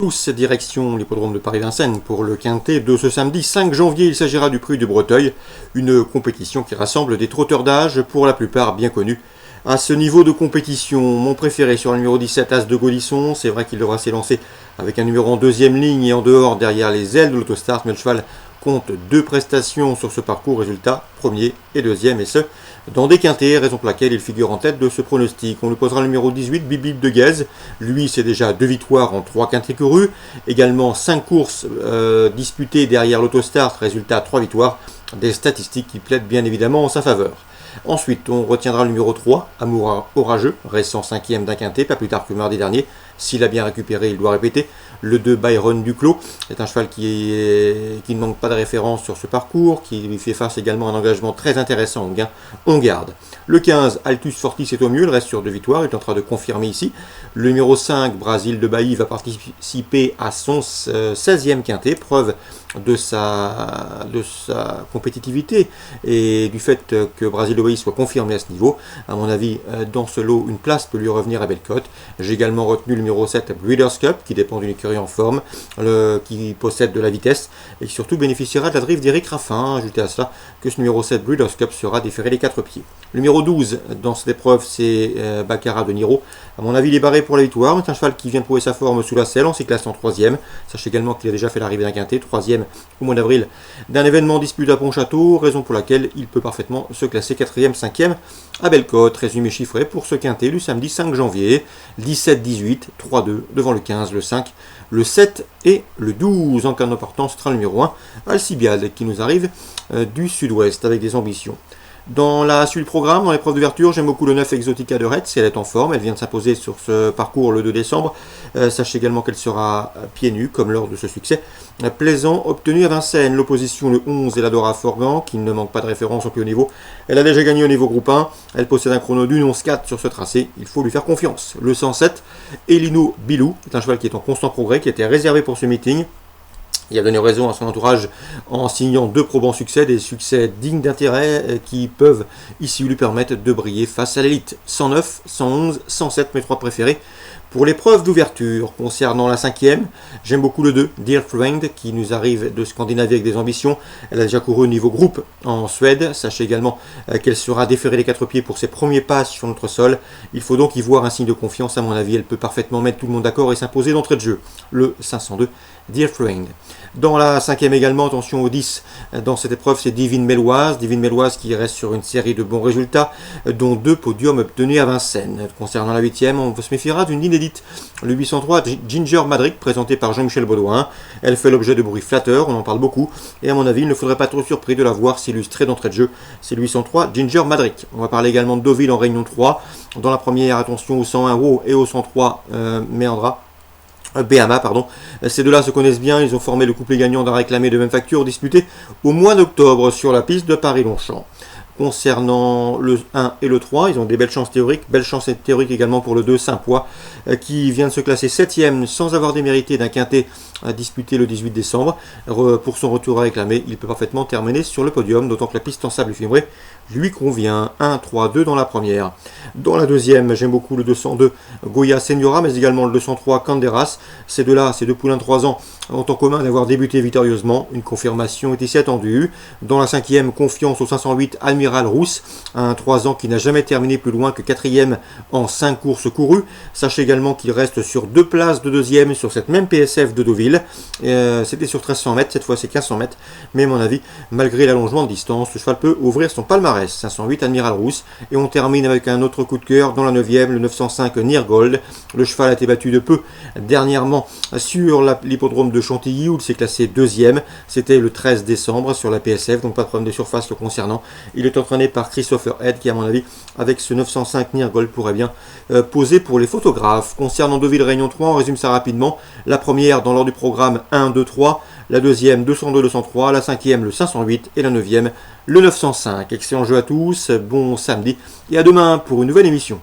Tous direction l'hippodrome de Paris-Vincennes pour le quintet de ce samedi 5 janvier. Il s'agira du prix du Breteuil, une compétition qui rassemble des trotteurs d'âge pour la plupart bien connus. À ce niveau de compétition, mon préféré sur le numéro 17, As de Gaudisson, c'est vrai qu'il devra s'élancer avec un numéro en deuxième ligne et en dehors derrière les ailes de l'autostart, mais le cheval compte 2 prestations sur ce parcours, résultat premier et deuxième, et ce, dans des quintets, raison pour laquelle il figure en tête de ce pronostic. On lui posera le numéro 18, Bibib de Guèze. Lui, c'est déjà 2 victoires en 3 quintets courus, également 5 courses disputées derrière l'autostart, résultat 3 victoires, des statistiques qui plaident bien évidemment en sa faveur. Ensuite, on retiendra le numéro 3, Amour Orageux, restant 5e d'un quintet, pas plus tard que mardi dernier. S'il a bien récupéré, il doit répéter. Le 2, Byron Duclos, est un cheval qui ne manque pas de référence sur ce parcours, qui lui fait face également à un engagement très intéressant au gain. On garde. Le 15, Altus Fortis est au mieux, il reste sur 2 victoires, il est en train de confirmer ici. Le numéro 5, Brasil de Bailly, va participer à son 16e quintet, preuve de sa compétitivité et du fait que Brasil de Bailly soit confirmé à ce niveau. À mon avis, dans ce lot, une place peut lui revenir à Bellecote. J'ai également retenu le numéro 7, Breeders' Cup, qui dépend d'une écurie en forme, qui possède de la vitesse et qui surtout bénéficiera de la drift d'Éric Raffin. Ajoutez à cela que ce numéro 7, Breeders' Cup, sera déféré les 4 pieds. Le numéro 12 dans cette épreuve, c'est Baccarat de Niro. À mon avis, il est barré pour la victoire. C'est un cheval qui vient de prouver sa forme sous la selle, on s'est classé en 3e. Sachez également qu'il a déjà fait l'arrivée d'un quintet, 3e au mois d'avril, d'un événement disputé à Pontchâteau, raison pour laquelle il peut parfaitement se classer 4e, 5e à Bellecote. Résumé chiffré pour ce quintet du samedi 5 janvier, 17-18, 3-2 devant le 15, le 5, le 7 et le 12. En cas d'importance, sera le numéro 1, Alcibiade, qui nous arrive du sud-ouest avec des ambitions. Dans la suite du programme, dans l'épreuve d'ouverture, j'aime beaucoup le 9 Exotica de Retz, elle est en forme, elle vient de s'imposer sur ce parcours le 2 décembre. Sachez également qu'elle sera pieds nus, comme lors de ce succès plaisant obtenu à Vincennes. L'opposition, le 11, Eladora Forgan, qui ne manque pas de référence au plus haut niveau. Elle a déjà gagné au niveau groupe 1, elle possède un chrono d'une 11-4 sur ce tracé, il faut lui faire confiance. Le 107, Elino Bilou, est un cheval qui est en constant progrès, qui était réservé pour ce meeting. Il a donné raison à son entourage en signant 2 probants succès, des succès dignes d'intérêt qui peuvent ici lui permettre de briller face à l'élite. 109, 111, 107, mes 3 préférés. Pour l'épreuve d'ouverture, concernant la 5e, j'aime beaucoup le 2, Dear Friend, qui nous arrive de Scandinavie avec des ambitions. Elle a déjà couru au niveau groupe en Suède. Sachez également qu'elle sera déférée les 4 pieds pour ses premiers pas sur notre sol. Il faut donc y voir un signe de confiance, à mon avis. Elle peut parfaitement mettre tout le monde d'accord et s'imposer d'entrée de jeu. Le 502, Dear Friend. Dans la 5e également, attention au 10, dans cette épreuve, c'est Divine Méloise. Divine Méloise qui reste sur une série de bons résultats, dont 2 podiums obtenus à Vincennes. Concernant la 8e, on se méfiera d'une inédite. Le 803, Ginger Madrid, présenté par Jean-Michel Baudouin. Elle fait l'objet de bruits flatteurs, on en parle beaucoup. Et à mon avis, il ne faudrait pas trop surpris de la voir s'illustrer d'entrée de jeu. C'est le 803, Ginger Madrid. On va parler également de Deauville en Réunion 3. Dans la première, attention au 101 Wow et au 103 Méandra. Béama, pardon. Ces deux-là se connaissent bien, ils ont formé le couplet gagnant d'un réclamé de même facture disputé au mois d'octobre sur la piste de Paris-Longchamp. Concernant le 1 et le 3, ils ont des belles chances théoriques également pour le 2 Saint-Poix, qui vient de se classer 7e sans avoir démérité d'un quintet disputé le 18 décembre. Pour son retour à réclamer, il peut parfaitement terminer sur le podium, d'autant que la piste en sable fibré lui convient. 1, 3, 2 dans la première. Dans la deuxième, j'aime beaucoup le 202 Goya Seniora, mais également le 203 Canderas. Ces deux-là, ces 2 poulains de 3 ans, ont en commun d'avoir débuté victorieusement. Une confirmation est ici attendue. Dans la 5e, confiance au 508 Admiral Rousse, un 3 ans qui n'a jamais terminé plus loin que 4e en 5 courses courues. Sachez également qu'il reste sur 2 places de 2e sur cette même PSF de Deauville. C'était sur 1300 mètres, cette fois c'est 1500 mètres. Mais à mon avis, malgré l'allongement de distance, le cheval peut ouvrir son palmarès. 508 Admiral Rousse. Et on termine avec un autre coup de cœur dans la 9e, le 905 Nirgold. Le cheval a été battu de peu dernièrement sur l'hippodrome de Chantilly où il s'est classé 2e. C'était le 13 décembre sur la PSF, donc pas de problème de surface le concernant. Il est entraîné par Christopher Head qui, à mon avis, avec ce 905 Nirgold, pourrait bien poser pour les photographes. Concernant Deauville Réunion 3, on résume ça rapidement. La première dans l'ordre du programme 1, 2, 3. La deuxième 202, 203. La 5e le 508. Et la 9e le 905. Excellent jeu à tous, bon samedi et à demain pour une nouvelle émission.